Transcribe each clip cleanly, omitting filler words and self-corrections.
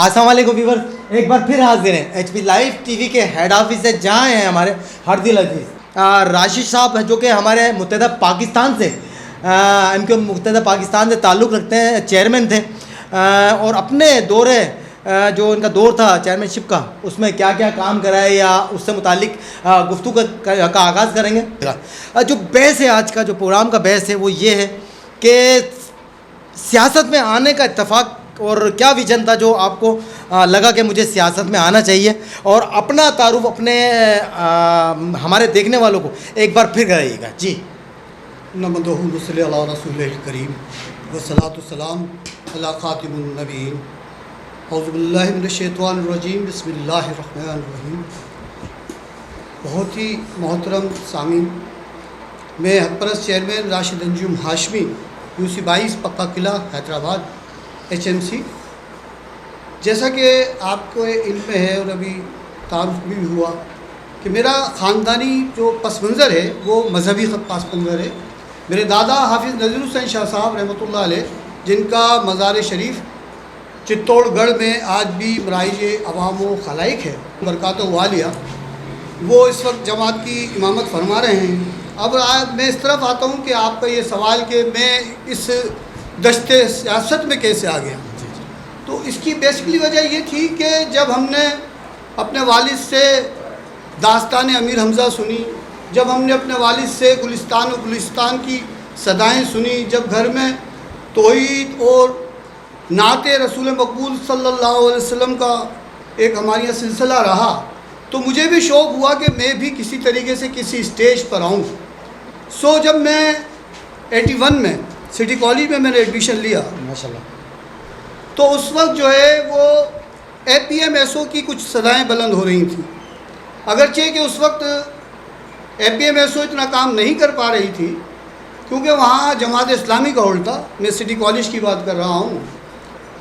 السلام علیکم ویور، ایک بار پھر حاضر ہیں H P live T V کے ہیڈ آفس سے، جہاں ہیں ہمارے ہردل عزیز راشد صاحب، جو کہ ہمارے متحدہ پاکستان سے ان کے متحدہ پاکستان سے تعلق رکھتے ہیں، چیئرمین تھے، اور اپنے دورے جو ان کا دور تھا چیئرمین شپ کا، اس میں کیا کیا کام کرا ہے یا اس سے متعلق گفتگو کا آغاز کریں گے۔ جو بحث ہے، آج کا جو پروگرام کا بحث ہے وہ یہ ہے کہ سیاست میں آنے کا اتفاق اور کیا ویژن تھا جو آپ کو لگا کہ مجھے سیاست میں آنا چاہیے، اور اپنا تعارف اپنے ہمارے دیکھنے والوں کو ایک بار پھر کرائیے گا۔ جی نحمدہ و نصلی علی رسول الکریم والصلاۃ والسلام علی خاتم النبیین۔ اعوذ باللہ من الشیطان الرجیم، بسم اللہ الرحمن الرحیم۔ بہت ہی محترم سامعین، میں حق پرست chairman Rashid Anjum Hashmi, U C 22 Pakka قلعہ حیدرآباد HMC۔ جیسا کہ آپ کو علم ہے اور ابھی تعارف بھی ہوا کہ میرا خاندانی جو پس منظر ہے وہ مذہبی پس منظر ہے۔ میرے دادا حافظ نذیر حسین شاہ صاحب رحمۃ اللہ علیہ، جن کا مزار شریف چتوڑ گڑھ میں آج بھی مرائج عوام و خلائق ہے، برکات و والیہ، وہ اس وقت جماعت کی امامت فرما رہے ہیں۔ اب میں اس طرف آتا ہوں کہ آپ کا یہ سوال کہ میں اس دشت سیاست میں کیسے آ گیا، تو اس کی بیسکلی وجہ یہ تھی کہ جب ہم نے اپنے والد سے داستان امیر حمزہ سنی، جب ہم نے اپنے والد سے گلستان و گلستان کی صدائیں سنی، جب گھر میں توحید اور نعت رسول مقبول صلی اللہ علیہ وسلم کا ایک ہمارے یہاں سلسلہ رہا، تو مجھے بھی شوق ہوا کہ میں بھی کسی طریقے سے کسی اسٹیج پر آؤں۔ جب میں 81 میں سٹی کالج میں نے ایڈمیشن لیا، ماشاءاللہ، تو اس وقت جو ہے وہ APMSO کی کچھ صدائیں بلند ہو رہی تھیں، اگرچہ کہ اس وقت APMSO اتنا کام نہیں کر پا رہی تھی کیونکہ وہاں جماعت اسلامی کا ہولڈ تھا۔ میں سٹی کالج کی بات کر رہا ہوں۔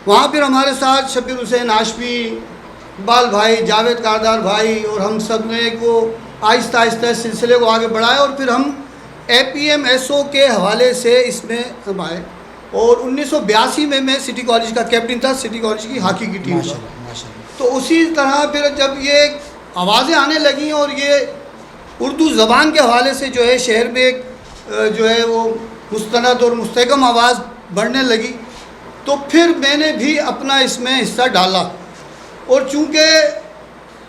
وہاں پھر ہمارے ساتھ شبیر حسین ہاشمی، اقبال بھائی، جاوید کاردار بھائی، اور ہم سب نے وہ آہستہ آہستہ اس سلسلے کو آگے بڑھایا، اور پھر ہم APMSO کے حوالے سے اس میں ہم آئے، اور 1982 میں سٹی کالج کا کیپٹن تھا، سٹی کالج کی ہاکی کی ٹیم کا۔ تو اسی طرح پھر جب یہ آوازیں آنے لگیں اور یہ اردو زبان کے حوالے سے جو ہے شہر میں ایک جو ہے وہ مستند اور مستحکم آواز بڑھنے لگی، تو پھر میں نے بھی اپنا اس میں حصہ ڈالا۔ اور چونکہ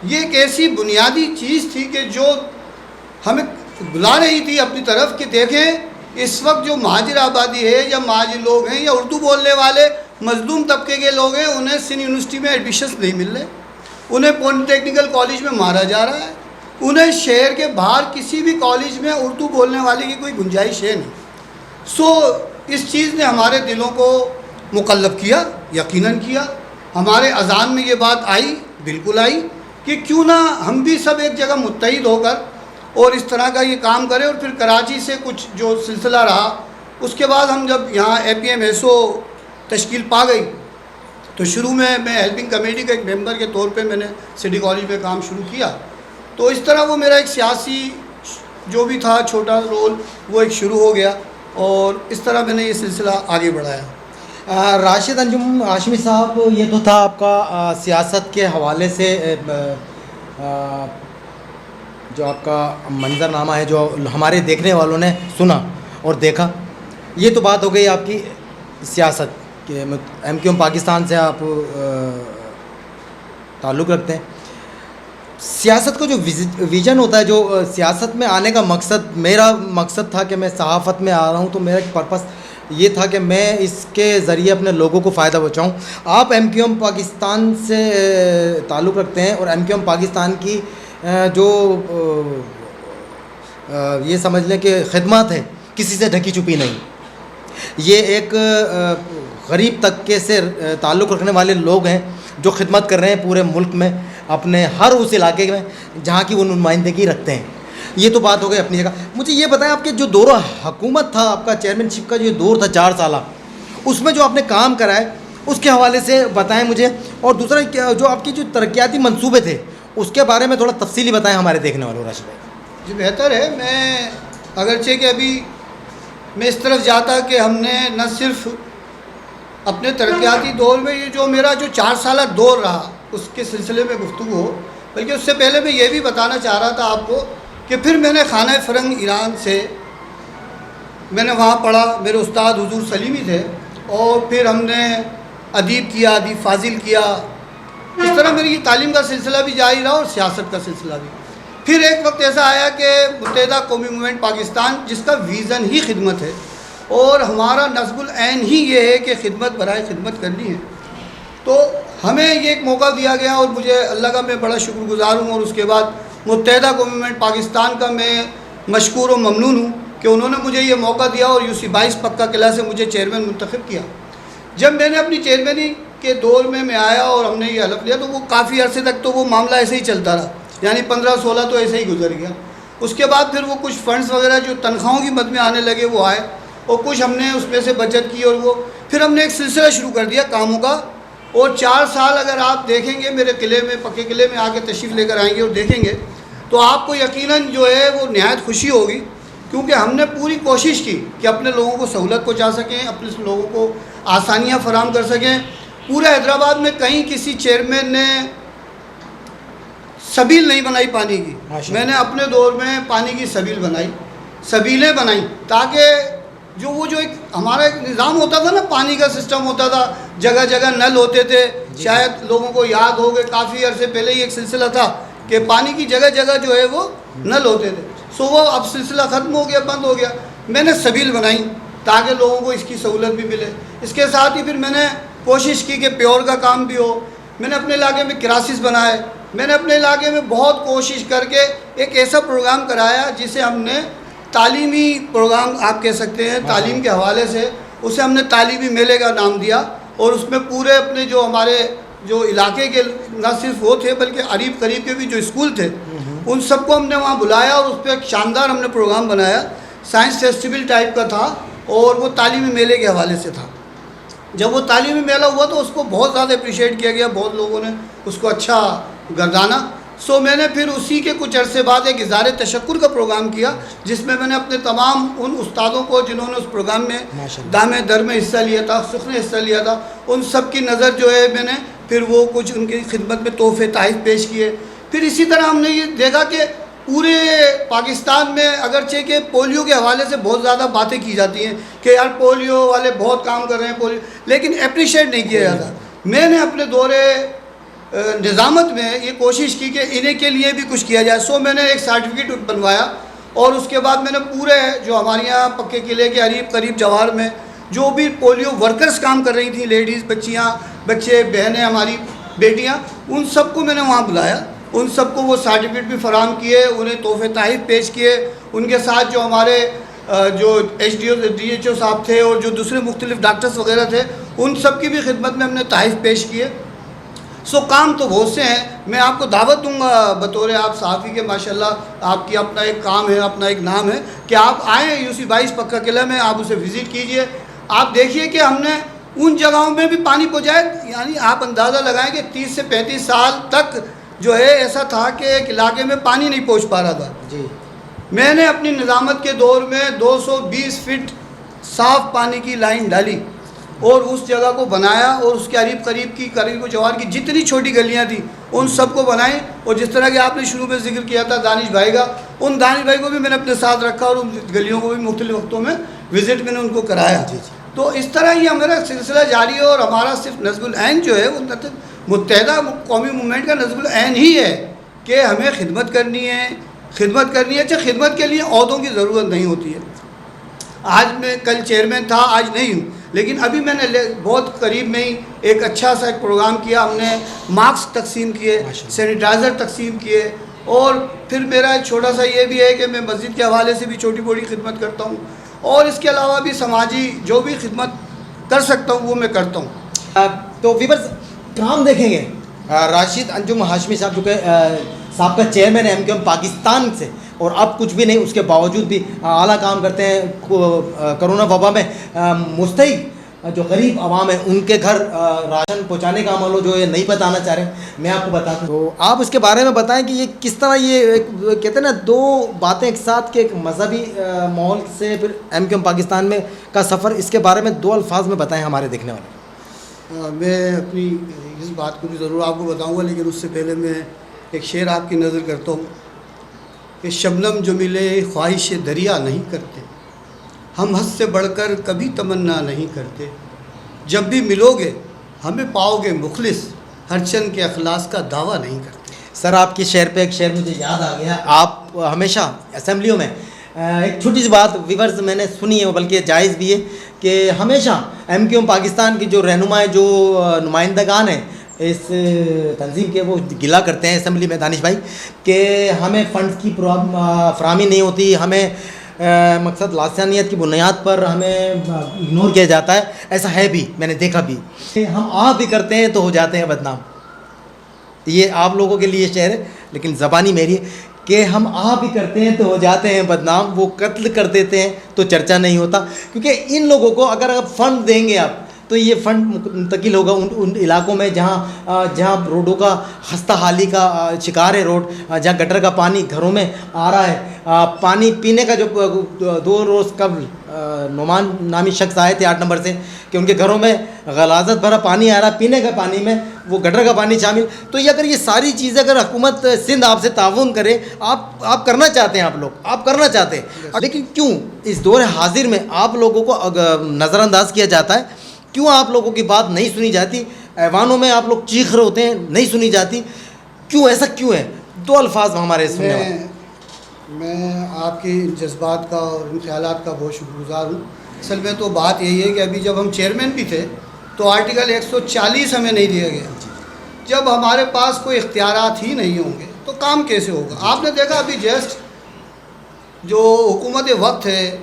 یہ ایک ایسی بنیادی چیز تھی کہ جو ہمیں بلا رہی تھی اپنی طرف کہ دیکھیں اس وقت جو مہاجر آبادی ہے یا مہاجر لوگ ہیں یا اردو بولنے والے مظلوم طبقے کے لوگ ہیں، انہیں سندھ یونیورسٹی میں ایڈمیشنز نہیں مل رہے، انہیں پولی ٹیکنیکل کالج میں مارا جا رہا ہے، انہیں شہر کے باہر کسی بھی کالج میں اردو بولنے والے کی کوئی گنجائش ہے نہیں۔ اس چیز نے ہمارے دلوں کو مقلب کیا، یقیناً کیا۔ ہمارے اذان میں یہ بات آئی، بالکل آئی، کہ کیوں نہ ہم بھی سب ایک جگہ متحد ہو کر اور اس طرح کا یہ کام کریں۔ اور پھر کراچی سے کچھ جو سلسلہ رہا، اس کے بعد ہم جب یہاں APMSO تشکیل پا گئی، تو شروع میں ہیلپنگ کمیٹی کا ایک ممبر کے طور پہ میں نے سٹی کالج میں کام شروع کیا۔ تو اس طرح وہ میرا ایک سیاسی جو بھی تھا چھوٹا رول، وہ ایک شروع ہو گیا، اور اس طرح میں نے یہ سلسلہ آگے بڑھایا۔ راشد انجم ہاشمی صاحب، یہ تو تھا آپ کا سیاست کے حوالے سے جو آپ کا منظرنامہ ہے، جو ہمارے دیکھنے والوں نے سنا اور دیکھا۔ یہ تو بات ہو گئی آپ کی سیاست کہ MQM پاکستان سے آپ تعلق رکھتے ہیں۔ سیاست کا جو ویژن ہوتا ہے، جو سیاست میں آنے کا مقصد، میرا مقصد تھا کہ میں صحافت میں آ رہا ہوں، تو میرا ایک پرپس یہ تھا کہ میں اس کے ذریعے اپنے لوگوں کو فائدہ پہنچاؤں۔ آپ MQM پاکستان سے تعلق رکھتے ہیں، اور MQM پاکستان کی جو یہ سمجھ لیں کہ خدمات ہے، کسی سے ڈھکی چھپی نہیں۔ یہ ایک غریب طبقے سے تعلق رکھنے والے لوگ ہیں جو خدمت کر رہے ہیں پورے ملک میں، اپنے ہر اس علاقے میں جہاں کی وہ نمائندگی رکھتے ہیں۔ یہ تو بات ہو گئی اپنی جگہ۔ مجھے یہ بتائیں، آپ کے جو دور حکومت تھا، آپ کا چیئرمین شپ کا جو دور تھا 4 سالہ، اس میں جو آپ نے کام کرا ہے اس کے حوالے سے بتائیں مجھے، اور دوسرا جو آپ کی جو ترقیاتی منصوبے تھے اس کے بارے میں تھوڑا تفصیلی بتائیں ہمارے دیکھنے والوں۔ راشد بھائی جی بہتر ہے۔ میں اگرچہ کہ ابھی میں اس طرف جاتا کہ ہم نے نہ صرف اپنے ترقیاتی دور میں یہ جو میرا جو 4 سالہ دور رہا اس کے سلسلے میں گفتگو ہو، بلکہ اس سے پہلے میں یہ بھی بتانا چاہ رہا تھا آپ کو کہ پھر میں نے خانہ فرنگ ایران سے میں نے وہاں پڑھا، میرے استاد حضور سلیمی تھے، اور پھر ہم نے ادیب کیا، ادیب فاضل کیا، اس طرح میری یہ تعلیم کا سلسلہ بھی جاری رہا اور سیاست کا سلسلہ بھی۔ پھر ایک وقت ایسا آیا کہ متحدہ قومی موومنٹ پاکستان جس کا ویژن ہی خدمت ہے اور ہمارا نصب العین ہی یہ ہے کہ خدمت برائے خدمت کرنی ہے، تو ہمیں یہ ایک موقع دیا گیا اور مجھے اللہ کا میں بڑا شکر گزار ہوں، اور اس کے بعد متحدہ قومی موومنٹ پاکستان کا میں مشکور و ممنون ہوں کہ انہوں نے مجھے یہ موقع دیا اور UC 22 پکا قلعہ سے مجھے چیئرمین منتخب کیا۔ جب میں نے اپنی چیئرمینی کے دور میں آیا اور ہم نے یہ حلف لیا تو وہ کافی عرصے تک تو وہ معاملہ ایسے ہی چلتا رہا، یعنی 15-16 تو ایسے ہی گزر گیا۔ اس کے بعد پھر وہ کچھ فنڈز وغیرہ جو تنخواہوں کی مد میں آنے لگے وہ آئے، اور کچھ ہم نے اس میں سے بچت کی، اور وہ پھر ہم نے ایک سلسلہ شروع کر دیا کاموں کا، اور 4 سال اگر آپ دیکھیں گے میرے قلعے میں، پکے قلعے میں آ کے تشریف لے کر آئیں گے اور دیکھیں گے تو آپ کو یقیناً جو ہے وہ نہایت خوشی ہوگی، کیونکہ ہم نے پوری کوشش کی کہ اپنے لوگوں کو سہولت پہنچا سکیں، اپنے لوگوں کو آسانیاں فراہم کر سکیں۔ پورے حیدرآباد میں کہیں کسی چیئرمین نے سبیل نہیں بنائی پانی کی، میں نے اپنے دور میں پانی کی سبیل بنائی، سبیلیں بنائیں، تاکہ جو ایک ہمارا ایک نظام ہوتا تھا نا، پانی کا سسٹم ہوتا تھا، جگہ جگہ نل ہوتے تھے، شاید لوگوں کو یاد ہو گئے کافی عرصے پہلے ہی ایک سلسلہ تھا کہ پانی کی جگہ جگہ جو ہے وہ نل ہوتے تھے، وہ اب سلسلہ ختم ہو گیا، بند ہو گیا۔ میں نے سبیل بنائی تاکہ لوگوں کو اس کی سہولت بھی ملے۔ اس کے ساتھ ہی پھر میں نے کوشش کی کہ پیور کا کام بھی ہو، میں نے اپنے علاقے میں کراسس بنائے، میں نے اپنے علاقے میں بہت کوشش کر کے ایک ایسا پروگرام کرایا جسے ہم نے تعلیمی پروگرام آپ کہہ سکتے ہیں، تعلیم کے حوالے سے اسے ہم نے تعلیمی میلے کا نام دیا، اور اس میں پورے اپنے جو ہمارے جو علاقے کے نہ صرف وہ تھے بلکہ قریب قریب کے بھی جو اسکول تھے ان سب کو ہم نے وہاں بلایا، اور اس پہ ایک شاندار ہم نے پروگرام بنایا، سائنس فیسٹیول ٹائپ کا تھا، اور وہ تعلیمی میلے کے حوالے سے تھا۔ جب وہ تعلیمی میلہ ہوا تو اس کو بہت زیادہ اپریشیٹ کیا گیا، بہت لوگوں نے اس کو اچھا گردانا۔ میں نے پھر اسی کے کچھ عرصے بعد ایک اظہار تشکر کا پروگرام کیا، جس میں نے اپنے تمام ان استادوں کو جنہوں نے اس پروگرام میں دامِ در میں حصہ لیا تھا، سخن حصہ لیا تھا، ان سب کی نظر جو ہے میں نے پھر وہ کچھ ان کی خدمت میں تحفے تحائف پیش کیے۔ پھر اسی طرح ہم نے یہ دیکھا کہ پورے پاکستان میں اگرچہ کہ پولیو کے حوالے سے بہت زیادہ باتیں کی جاتی ہیں کہ یار پولیو والے بہت کام کر رہے ہیں پولیو، لیکن اپریشیٹ نہیں کیا جاتا۔ میں نے اپنے دورے نظامت میں یہ کوشش کی کہ انہیں کے لیے بھی کچھ کیا جائے، میں نے ایک سرٹیفکیٹ بنوایا، اور اس کے بعد میں نے پورے جو ہمارے یہاں پکے قلعے کے قریب جوار میں جو بھی پولیو ورکرز کام کر رہی تھیں، لیڈیز، بچیاں، بچے، بہنیں، ہماری بیٹیاں، ان سب کو میں نے وہاں بلایا، ان سب کو وہ سرٹیفکیٹ بھی فراہم کیے، انہیں تحفے تحائف پیش کیے۔ ان کے ساتھ جو ہمارے جو DHO صاحب تھے اور جو دوسرے مختلف ڈاکٹرز وغیرہ تھے ان سب کی بھی خدمت میں ہم نے تحائف پیش کیے۔ کام تو بہت سے ہیں، میں آپ کو دعوت دوں گا بطور آپ صحافی کے، ماشاءاللہ آپ کی اپنا ایک کام ہے، اپنا ایک نام ہے کہ آپ آئیں UC 22 پکا قلعہ میں، آپ اسے وزٹ کیجئے، آپ دیکھیے کہ ہم نے ان جگہوں میں بھی پانی پہنچایا، یعنی آپ اندازہ لگائیں کہ 30 سے 35 سال تک جو ہے ایسا تھا کہ ایک علاقے میں پانی نہیں پہنچ پا رہا تھا۔ جی میں نے اپنی نظامت کے دور میں 220 فٹ صاف پانی کی لائن ڈالی اور اس جگہ کو بنایا، اور اس کے قریب و جوار کی جتنی چھوٹی گلیاں تھیں ان سب کو بنائیں، اور جس طرح کہ آپ نے شروع میں ذکر کیا تھا دانش بھائی کا، ان دانش بھائی کو بھی میں نے اپنے ساتھ رکھا اور ان گلیوں کو بھی مختلف وقتوں میں وزٹ میں نے ان کو کرایا۔ تو اس طرح یہ ہمارا سلسلہ جاری ہے، اور ہمارا صرف نصب العین جو ہے وہ متحدہ قومی موومنٹ کا نصب العین ہی ہے کہ ہمیں خدمت کرنی ہے۔ اچھا، خدمت کے لیے عہدوں کی ضرورت نہیں ہوتی ہے۔ آج میں کل چیئرمین تھا، آج نہیں ہوں، لیکن ابھی میں نے بہت قریب میں ہی ایک اچھا سا ایک پروگرام کیا، ہم نے ماسک تقسیم کیے، سینیٹائزر تقسیم کیے، اور پھر میرا ایک چھوٹا سا یہ بھی ہے کہ میں مسجد کے حوالے سے بھی چھوٹی بڑی خدمت کرتا ہوں، اور اس کے علاوہ بھی سماجی جو بھی خدمت کر سکتا ہوں وہ میں کرتا ہوں۔ تو ویورز کام دیکھیں گے راشد انجم ہاشمی صاحب جو کہ سابقہ چیئرمین ہے MQM پاکستان سے، اور اب کچھ بھی نہیں، اس کے باوجود بھی اعلیٰ کام کرتے ہیں۔ کرونا وبا میں مستحق جو غریب عوام ہیں ان کے گھر راشن پہنچانے کا عمل جو ہے نہیں بتانا چاہ رہے، میں آپ کو بتاتا ہوں، تو آپ اس کے بارے میں بتائیں کہ یہ کس طرح یہ کہتے ہیں نا دو باتیں ایک ساتھ کہ ایک مذہبی ماحول سے پھر MQM پاکستان میں کا سفر، اس کے بارے میں 2 الفاظ میں بتائیں ہمارے دیکھنے والے۔ میں اپنی اس بات کو بھی ضرور آپ کو بتاؤں گا، لیکن اس سے پہلے میں ایک شعر آپ کی نظر کرتا ہوں کہ شبنم جو ملے خواہش دریا نہیں کرتے، ہم حد سے بڑھ کر کبھی تمنا نہیں کرتے، جب بھی ملو گے ہمیں پاؤ گے مخلص، ہر چند کے اخلاص کا دعویٰ نہیں کرتے۔ سر آپ کی شعر پہ ایک شعر مجھے یاد آ گیا، آپ ہمیشہ اسمبلیوں میں ایک چھوٹی سی بات ویورز میں نے سنی ہے، بلکہ جائز بھی ہے، کہ ہمیشہ ایم کیو ایم پاکستان کی جو رہنما جو نمائندگان ہیں اس تنظیم کے، وہ گلا کرتے ہیں اسمبلی میں دانش بھائی کہ ہمیں فنڈز کی فراہمی نہیں ہوتی، ہمیں مقصد لاسانیت کی بنیاد پر ہمیں اگنور کیا جاتا ہے۔ ایسا ہے بھی، میں نے دیکھا بھی، ہم بھی کرتے ہیں تو ہو جاتے ہیں بدنام۔ یہ آپ لوگوں کے لیے شعر ہے، لیکن زبانی میری ہے کہ ہم بھی کرتے ہیں تو ہو جاتے ہیں بدنام، وہ قتل کر دیتے ہیں تو چرچا نہیں ہوتا، کیونکہ ان لوگوں کو اگر آپ فنڈ دیں گے آپ تو یہ فنڈ منتقل ہوگا ان علاقوں میں جہاں روڈوں کا خستہ حالی کا شکار ہے روڈ، جہاں گٹر کا پانی گھروں میں آ رہا ہے، پانی پینے کا جو 2 روز قبل نعمان نامی شخص آئے تھے 8 نمبر سے کہ ان کے گھروں میں غلاظت بھرا پانی آ رہا ہے، پینے کا پانی میں وہ گٹر کا پانی شامل۔ تو یہ اگر یہ ساری چیزیں اگر حکومت سندھ آپ سے تعاون کرے، آپ کرنا چاہتے ہیں، آپ کرنا چاہتے ہیں، لیکن کیوں اس دور حاضر میں آپ لوگوں کو نظر انداز کیا جاتا ہے؟ کیوں آپ لوگوں کی بات نہیں سنی جاتی؟ ایوانوں میں آپ لوگ چیخ رہے ہوتے ہیں، نہیں سنی جاتی، کیوں؟ ایسا کیوں ہے؟ 2 الفاظ ہمارے سننے والے۔ میں آپ کی جذبات کا اور ان خیالات کا بہت شکر گزار ہوں۔ اصل میں تو بات یہی ہے کہ ابھی جب ہم چیئرمین بھی تھے تو آرٹیکل 140 ہمیں نہیں دیا گیا۔ جب ہمارے پاس کوئی اختیارات ہی نہیں ہوں گے تو کام کیسے ہوگا؟ آپ نے دیکھا ابھی جسٹ جو حکومت وقت ہے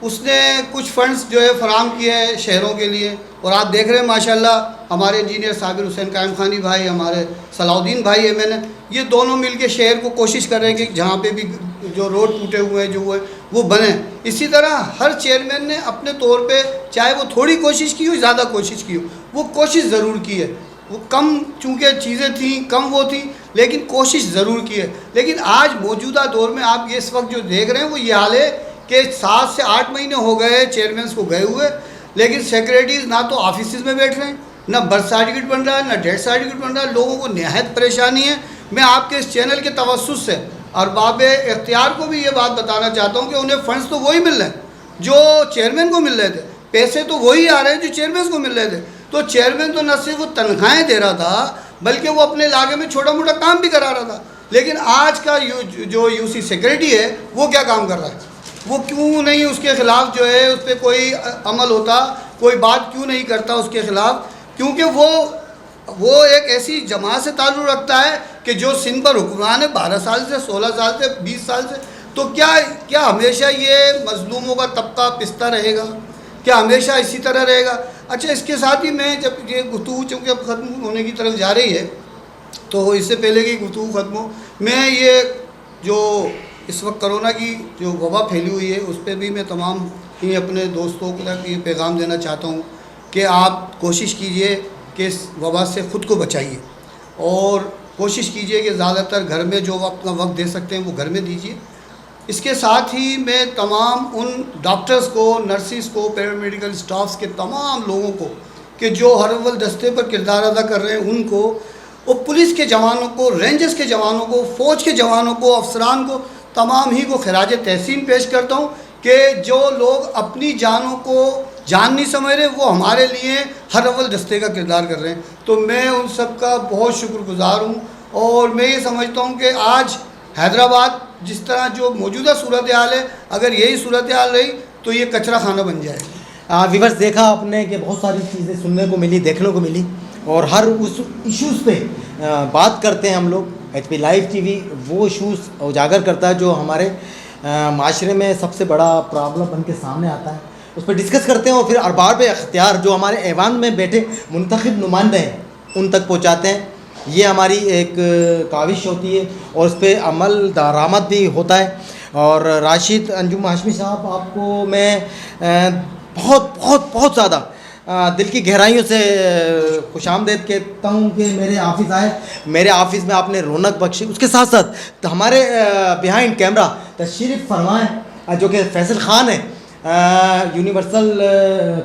اس نے کچھ فنڈز جو ہے فراہم کیے ہیں شہروں کے لیے، اور آپ دیکھ رہے ہیں ماشاءاللہ ہمارے انجینئر صابر حسین قائم خانی بھائی، ہمارے صلاح الدین بھائی ایم این اے، یہ دونوں مل کے شہر کو کوشش کر رہے ہیں کہ جہاں پہ بھی جو روڈ ٹوٹے ہوئے ہیں جو وہ بنیں۔ اسی طرح ہر چیئرمین نے اپنے طور پہ چاہے وہ تھوڑی کوشش کی ہو زیادہ کوشش کی ہو، وہ کوشش ضرور کی ہے۔ وہ کم چونکہ چیزیں تھیں، کم وہ تھیں، لیکن کوشش ضرور کی ہے۔ لیکن آج موجودہ دور میں آپ یہ اس وقت جو دیکھ رہے ہیں وہ یہ حال ہے کہ 7 سے 8 مہینے ہو گئے چیئرمینس کو گئے ہوئے، لیکن سیکریٹریز نہ تو آفیسز میں بیٹھ رہے ہیں، نہ برتھ سرٹیفکیٹ بن رہا ہے، نہ ڈیتھ سرٹیفکیٹ بن رہا ہے۔ لوگوں کو نہایت پریشانی ہے۔ میں آپ کے اس چینل کے توسط سے اور باب اختیار کو بھی یہ بات بتانا چاہتا ہوں کہ انہیں فنڈز تو وہی مل رہے ہیں جو چیئرمین کو مل رہے تھے، پیسے تو وہی آ رہے ہیں جو چیئرمین کو مل رہے تھے۔ تو چیئرمین تو نہ صرف وہ تنخواہیں دے رہا تھا بلکہ وہ اپنے علاقے میں چھوٹا موٹا کام بھی کرا رہا تھا، لیکن آج کا جو یو سی سیکریٹری ہے وہ کیا کام کر رہا ہے؟ وہ کیوں نہیں اس کے خلاف جو ہے اس پہ کوئی عمل ہوتا، کوئی بات کیوں نہیں کرتا اس کے خلاف؟ کیونکہ وہ ایک ایسی جماعت سے تعلق رکھتا ہے کہ جو سندھ پر حکمران ہے 12 سال سے، 16 سال سے، 20 سال سے۔ تو کیا ہمیشہ یہ مظلوموں کا طبقہ پستا رہے گا؟ کیا ہمیشہ اسی طرح رہے گا؟ اچھا، اس کے ساتھ ہی میں جب یہ گفتگو چونکہ اب ختم ہونے کی طرف جا رہی ہے تو اس سے پہلے کہ گفتگو ختم ہو، میں یہ جو اس وقت کرونا کی جو وبا پھیلی ہوئی ہے اس پہ بھی میں تمام ہی اپنے دوستوں کو یہ پیغام دینا چاہتا ہوں کہ آپ کوشش کیجئے کہ اس وبا سے خود کو بچائیے، اور کوشش کیجئے کہ زیادہ تر گھر میں جو اپنا وقت دے سکتے ہیں وہ گھر میں دیجئے۔ اس کے ساتھ ہی میں تمام ان ڈاکٹرز کو، نرسز کو، پیرامیڈیکل اسٹافس کے تمام لوگوں کو کہ جو ہر اول دستے پر کردار ادا کر رہے ہیں ان کو، اور پولیس کے جوانوں کو، رینجرز کے جوانوں کو، فوج کے جوانوں کو، افسران کو، تمام ہی کو خراج تحسین پیش کرتا ہوں کہ جو لوگ اپنی جانوں کو جان نہیں سمجھ رہے وہ ہمارے لیے ہر اول دستے کا کردار کر رہے ہیں۔ تو میں ان سب کا بہت شکر گزار ہوں، اور میں یہ سمجھتا ہوں کہ آج حیدرآباد جس طرح جو موجودہ صورتحال ہے، اگر یہی صورتحال رہی تو یہ کچرا خانہ بن جائے گا۔ ویورز دیکھا آپ نے کہ بہت ساری چیزیں سننے کو ملی، دیکھنے کو ملی، اور ہر اس ایشوز پہ بات کرتے ہیں ہم لوگ۔ H P live T V وہ ایشوز اجاگر کرتا ہے جو ہمارے معاشرے میں سب سے بڑا پرابلم بن کے سامنے آتا ہے، اس پہ ڈسکس کرتے ہیں، اور پھر ارباب اختیار جو ہمارے ایوان میں بیٹھے منتخب نمائندے ہیں ان تک پہنچاتے ہیں۔ یہ ہماری ایک کاوش ہوتی ہے اور اس پہ عمل درآمد بھی ہوتا ہے۔ اور راشد انجم ہاشمی صاحب، آپ کو میں بہت بہت بہت زیادہ دل کی گہرائیوں سے خوش آمدید کہتا ہوں کہ میرے آفس آئے، میرے آفس میں آپ نے رونق بخشی۔ اس کے ساتھ ساتھ ہمارے بیہائنڈ کیمرہ تشریف فرمائیں جو کہ فیصل خان ہیں، یونیورسل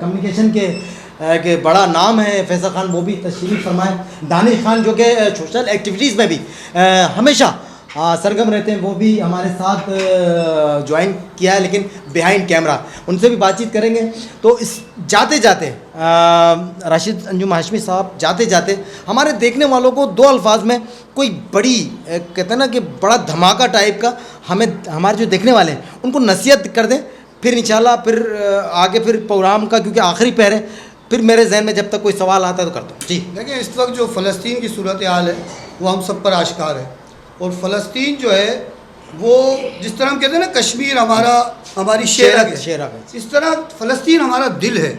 کمیونیکیشن کے کہ بڑا نام ہے فیصل خان، وہ بھی تشریف فرمائے. دانش خان جو کہ سوشل ایکٹیویٹیز میں بھی ہمیشہ سرگرم رہتے ہیں، وہ بھی ہمارے ساتھ جوائن کیا ہے لیکن بیہائنڈ کیمرہ. ان سے بھی بات چیت کریں گے. تو اس جاتے جاتے راشد انجم ہاشمی صاحب جاتے جاتے ہمارے دیکھنے والوں کو 2 الفاظ میں کوئی بڑی کہتے ہیں نا کہ بڑا دھماکہ ٹائپ کا ہمیں ہمارے جو دیکھنے والے ہیں ان کو نصیحت کر دیں، پھر انشاءاللہ پھر آگے پھر پروگرام کا کیونکہ آخری پہر ہے، پھر میرے ذہن میں جب تک کوئی سوال آتا ہے تو کرتا ہوں. جی دیکھیں، اس وقت جو فلسطین کی صورتحال ہے وہ ہم سب پر آشکار ہے. اور فلسطین جو ہے وہ جس طرح ہم کہتے ہیں نا کشمیر ہماری شیرگ ہے، اس طرح فلسطین ہمارا دل ہے.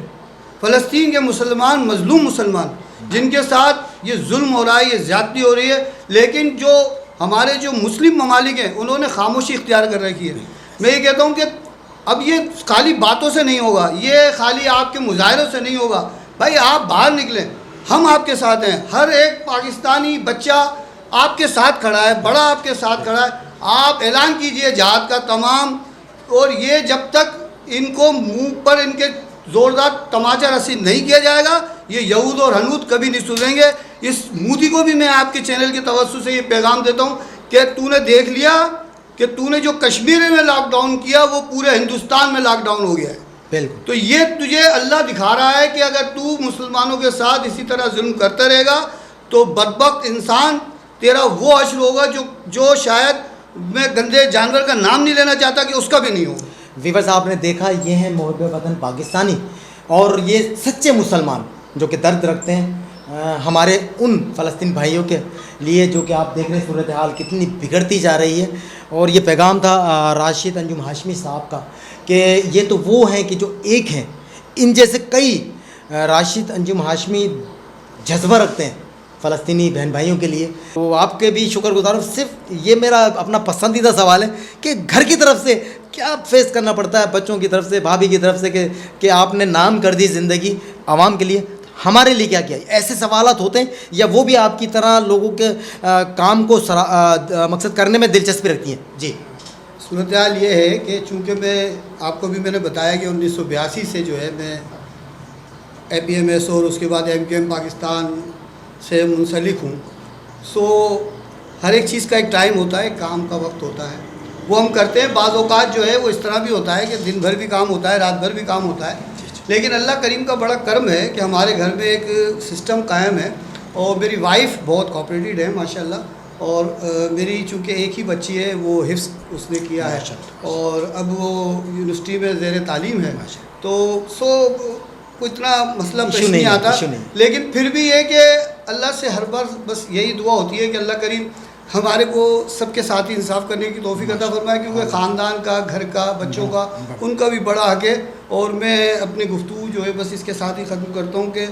فلسطین کے مسلمان، مظلوم مسلمان جن کے ساتھ یہ ظلم ہو رہا ہے، یہ زیادتی ہو رہی ہے، لیکن جو ہمارے جو مسلم ممالک ہیں انہوں نے خاموشی اختیار کر رکھی ہے. میں یہ کہتا ہوں کہ اب یہ خالی باتوں سے نہیں ہوگا، یہ خالی آپ کے مظاہروں سے نہیں ہوگا. بھائی آپ باہر نکلیں، ہم آپ کے ساتھ ہیں. ہر ایک پاکستانی بچہ آپ کے ساتھ کھڑا ہے، بڑا آپ کے ساتھ کھڑا ہے. آپ اعلان کیجئے جہاد کا تمام. اور یہ جب تک ان کو منہ پر ان کے زوردار تماچا رسید نہیں کیا جائے گا، یہ یہود اور ہنود کبھی نہیں سدھریں گے. اس مودی کو بھی میں آپ کے چینل کے توسط سے یہ پیغام دیتا ہوں کہ تو نے دیکھ لیا کہ تو نے جو کشمیر میں لاک ڈاؤن کیا وہ پورے ہندوستان میں لاک ڈاؤن ہو گیا ہے. بالکل. تو یہ تجھے اللہ دکھا رہا ہے کہ اگر تو مسلمانوں کے ساتھ اسی طرح ظلم کرتا رہے گا تو بدبخت انسان تیرا وہ حشر ہوگا جو شاید میں گندے جانور کا نام نہیں لینا چاہتا کہ اس کا بھی نہیں ہوگا. ویورز آپ نے دیکھا یہ ہیں محب وطن پاکستانی اور یہ سچے مسلمان جو کہ درد رکھتے ہیں ہمارے ان فلسطین بھائیوں کے لیے جو کہ آپ دیکھ رہے ہیں صورتحال کتنی بگڑتی جا رہی ہے. اور یہ پیغام تھا راشد انجم ہاشمی صاحب کا کہ یہ تو وہ ہیں کہ جو ایک ہیں، ان جیسے کئی راشد انجم ہاشمی جذبہ رکھتے ہیں فلسطینی بہن بھائیوں کے لیے. تو آپ کے بھی شکر گزار ہوں. صرف یہ میرا اپنا پسندیدہ سوال ہے کہ گھر کی طرف سے کیا فیس کرنا پڑتا ہے، بچوں کی طرف سے، بھابھی کی طرف سے کہ آپ نے نام کر دی زندگی عوام کے لیے، ہمارے لیے کیا کیا؟ ایسے سوالات ہوتے ہیں یا وہ بھی آپ کی طرح لوگوں کے کام کو مقصد کرنے میں دلچسپی رکھتی ہیں؟ جی صورتحال یہ ہے کہ چونکہ آپ کو بھی میں نے بتایا کہ 1982 سے جو ہے میں APMS اور اس کے بعد MQM پاکستان سے منسلک ہوں. سو ہر ایک چیز کا ایک ٹائم ہوتا ہے، کام کا وقت ہوتا ہے، وہ ہم کرتے ہیں. بعض اوقات جو ہے وہ اس طرح بھی ہوتا ہے کہ دن بھر بھی کام ہوتا ہے، رات بھر بھی کام ہوتا ہے. لیکن اللہ کریم کا بڑا کرم ہے کہ ہمارے گھر میں ایک سسٹم قائم ہے اور میری وائف بہت کوآپریٹیڈ ہے ماشاءاللہ. اور میری چونکہ ایک ہی بچی ہے، وہ حفظ اس نے کیا ہے اور اب وہ یونیورسٹی میں زیر تعلیم ہے. تو کوئی اتنا مسئلہ پیش نہیں آتا. لیکن پھر بھی یہ کہ اللہ سے ہر بار بس یہی دعا ہوتی ہے کہ اللہ کریم ہمارے کو سب کے ساتھ ہی انصاف کرنے کی توفیق عطا فرمائے، کیونکہ خاندان کا، گھر کا، بچوں کا، ان کا بھی بڑا حق ہے. اور میں اپنی گفتگو جو ہے بس اس کے ساتھ ہی ختم کرتا ہوں کہ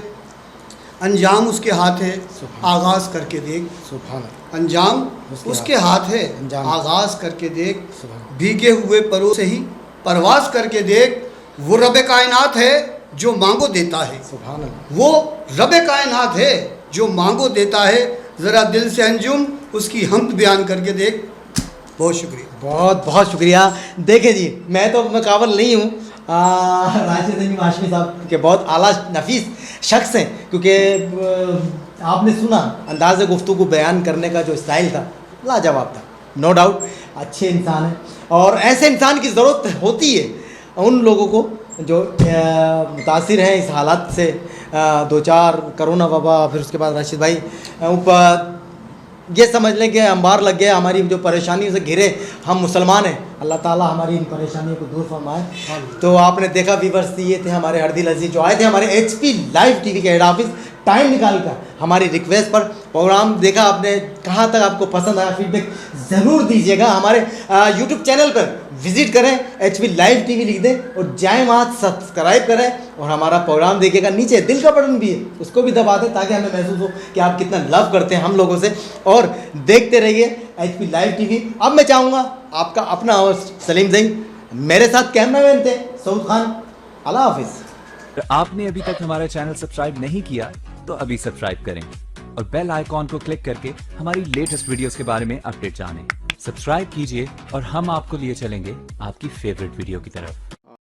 انجام اس کے ہاتھ ہے، آغاز کر کے دیکھ. انجام اس کے ہاتھ ہے، آغاز کر کے دیکھ. بھیگے ہوئے پروں سے ہی پرواز کر کے دیکھ. وہ رب کائنات ہے جو مانگو دیتا ہے، وہ رب کائنات ہے جو مانگو دیتا ہے. ذرا دل سے انجم اس کی حمد بیان کر کے دیکھ. بہت شکریہ. بہت بہت شکریہ. دیکھیں جی، میں تو قابل نہیں ہوں. راشد انجم ہاشمی صاحب کے بہت اعلیٰ نفیس شخص ہیں، کیونکہ آپ نے سنا انداز گفتگو بیان کرنے کا جو اسٹائل تھا لاجواب تھا. نو ڈاؤٹ اچھے انسان ہیں اور ایسے انسان کی ضرورت ہوتی ہے ان لوگوں کو جو متاثر ہیں اس حالات سے، 2-4 کرونا وبا، پھر اس کے بعد راشد بھائی اوپر یہ سمجھ لیں کہ انبار لگ گیا، ہماری جو پریشانیوں سے گھرے ہم مسلمان ہیں. اللہ تعالیٰ ہماری ان پریشانیوں کو دور فرمائے. تو آپ نے دیکھا ویورز، یہ تھے ہمارے ہردل عزیز جو آئے تھے ہمارے HP لائیو TV کے ہیڈ آفس، ٹائم نکال کر ہماری ریکویسٹ پر پروگرام دیکھا. آپ نے کہاں تک آپ کو پسند آیا، فیڈ بیک ضرور دیجیے گا. ہمارے YouTube چینل پر وزٹ کریں، HP لائیو TV لکھ دیں اور جائیں وہاں سبسکرائب کریں اور ہمارا پروگرام دیکھیے گا. نیچے دل کا بٹن بھی ہے، اس کو بھی دبا دیں تاکہ ہمیں محسوس ہو کہ آپ کتنا لو کرتے ہیں ہم لوگوں سے. اور دیکھتے رہیے HP لائیو TV. اب میں چاہوں گا آپ کا اپنا ہوسٹ سلیم زئی، میرے ساتھ کیمرہ مین تھے سعود خان. اللہ حافظ. آپ نے ابھی تک ہمارا چینل سبسکرائب نہیں کیا تو ابھی سبسکرائب کریں اور بیل آئیکن کو کلک کر کے ہماری لیٹسٹ ویڈیوز کے بارے میں اپڈیٹ جانیں. سبسکرائب کیجئے اور ہم آپ کو لیے چلیں گے آپ کی فیوریٹ ویڈیو کی طرف.